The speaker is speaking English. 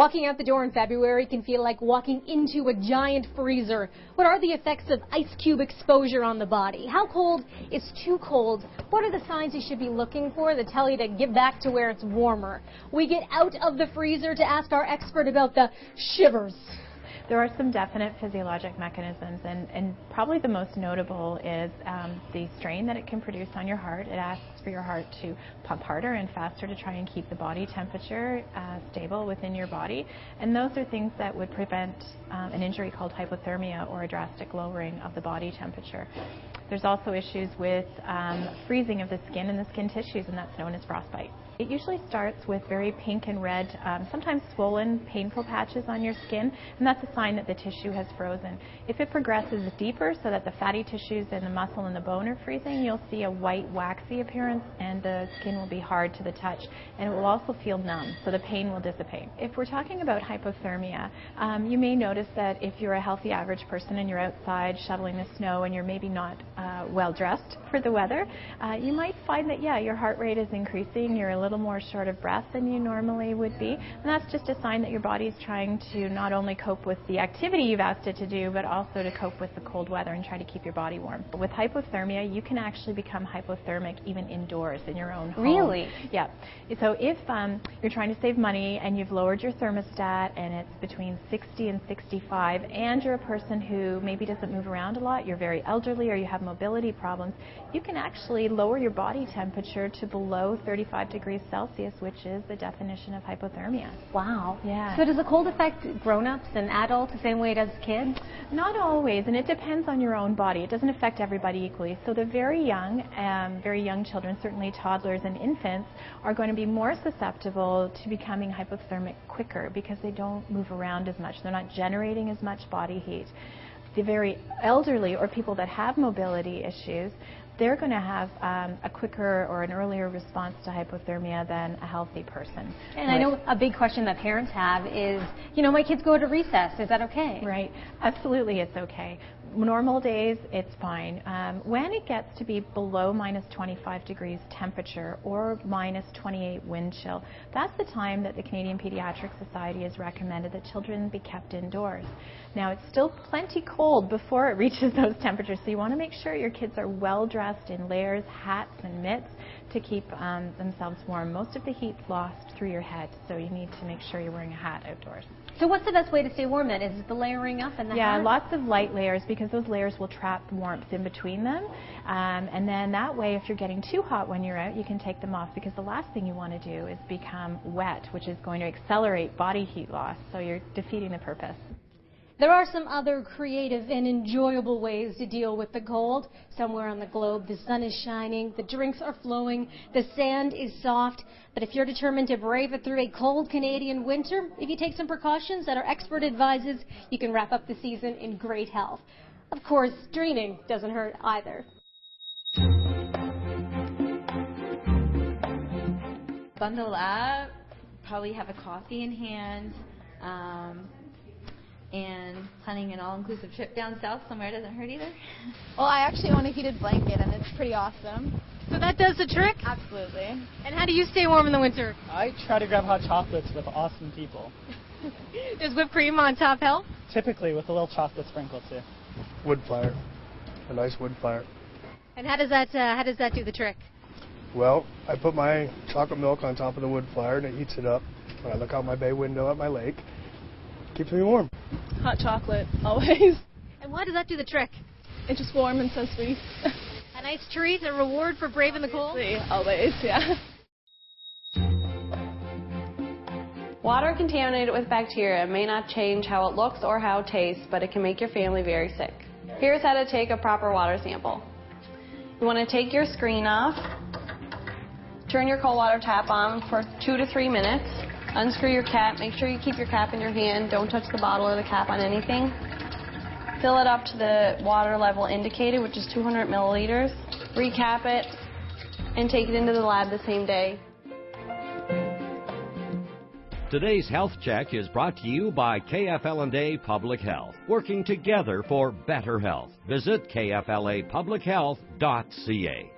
Walking out the door in February can feel like walking into a giant freezer. What are the effects of ice cube exposure on the body? How cold is too cold? What are the signs you should be looking for that tell you to get back to where it's warmer? We get out of the freezer to ask our expert about the shivers. There are some definite physiologic mechanisms, and probably the most notable is the strain that it can produce on your heart. It asks for your heart to pump harder and faster to try and keep the body temperature stable within your body. And those are things that would prevent an injury called hypothermia, or a drastic lowering of the body temperature. There's also issues with freezing of the skin and the skin tissues, and that's known as frostbite. It usually starts with very pink and red, sometimes swollen, painful patches on your skin, and that's a sign that the tissue has frozen. If it progresses deeper, so that the fatty tissues and the muscle and the bone are freezing, you'll see a white, waxy appearance, and the skin will be hard to the touch, and it will also feel numb, so the pain will dissipate. If we're talking about hypothermia, you may notice that if you're a healthy average person and you're outside shoveling the snow and you're maybe not well dressed for the weather, you might find that, your heart rate is increasing, you're a little more short of breath than you normally would be, and that's just a sign that your body is trying to not only cope with the activity you've asked it to do, but also to cope with the cold weather and try to keep your body warm. With hypothermia, you can actually become hypothermic even indoors in your own home. Really? Yeah. So if you're trying to save money and you've lowered your thermostat and it's between 60 and 65, and you're a person who maybe doesn't move around a lot, you're very elderly or you have mobility problems, you can actually lower your body temperature to below 35 degrees Celsius, which is the definition of hypothermia. Wow. Yeah. So does the cold affect grown-ups and adults the same way it does kids? Not always, and it depends on your own body. It doesn't affect everybody equally. So the very young children, certainly toddlers and infants, are going to be more susceptible to becoming hypothermic quicker because they don't move around as much. They're not generating as much body heat. The very elderly, or people that have mobility issues, they're going to have a quicker or an earlier response to hypothermia than a healthy person. And I know a big question that parents have is, my kids go to recess. Is that okay? Right. Absolutely, it's okay. Normal days, it's fine. When it gets to be below minus 25 degrees temperature or minus 28 wind chill, that's the time that the Canadian Pediatric Society has recommended that children be kept indoors. Now, it's still plenty cold before it reaches those temperatures, so you want to make sure your kids are well dressed in layers, hats, and mitts to keep themselves warm. Most of the heat's lost through your head, so you need to make sure you're wearing a hat outdoors. So what's the best way to stay warm then? Is it the layering up and the hat? Yeah, lots of light layers, because those layers will trap warmth in between them. And then that way, if you're getting too hot when you're out, you can take them off, because the last thing you want to do is become wet, which is going to accelerate body heat loss. So you're defeating the purpose. There are some other creative and enjoyable ways to deal with the cold. Somewhere on the globe, the sun is shining, the drinks are flowing, the sand is soft. But if you're determined to brave it through a cold Canadian winter, if you take some precautions that our expert advises, you can wrap up the season in great health. Of course, dreaming doesn't hurt either. Bundle up, probably have a coffee in hand, and planning an all-inclusive trip down south somewhere doesn't hurt either. Well, I actually own a heated blanket, and it's pretty awesome. So that does the trick? Absolutely. And how do you stay warm in the winter? I try to grab hot chocolates with awesome people. Does whipped cream on top help? Typically with a little chocolate sprinkle too. Wood fire. A nice wood fire. And how does that do the trick? Well, I put my chocolate milk on top of the wood fire and it heats it up. When I look out my bay window at my lake, it keeps me warm. Hot chocolate, always. And why does that do the trick? It's just warm and so sweet. A nice treat, a reward for braving the cold? Always, yeah. Water contaminated with bacteria may not change how it looks or how it tastes, but it can make your family very sick. Here's how to take a proper water sample. You want to take your screen off, turn your cold water tap on for 2 to 3 minutes, unscrew your cap, make sure you keep your cap in your hand, don't touch the bottle or the cap on anything. Fill it up to the water level indicated, which is 200 milliliters, recap it, and take it into the lab the same day. Today's Health Check is brought to you by KFL&A Public Health, working together for better health. Visit kflapublichealth.ca.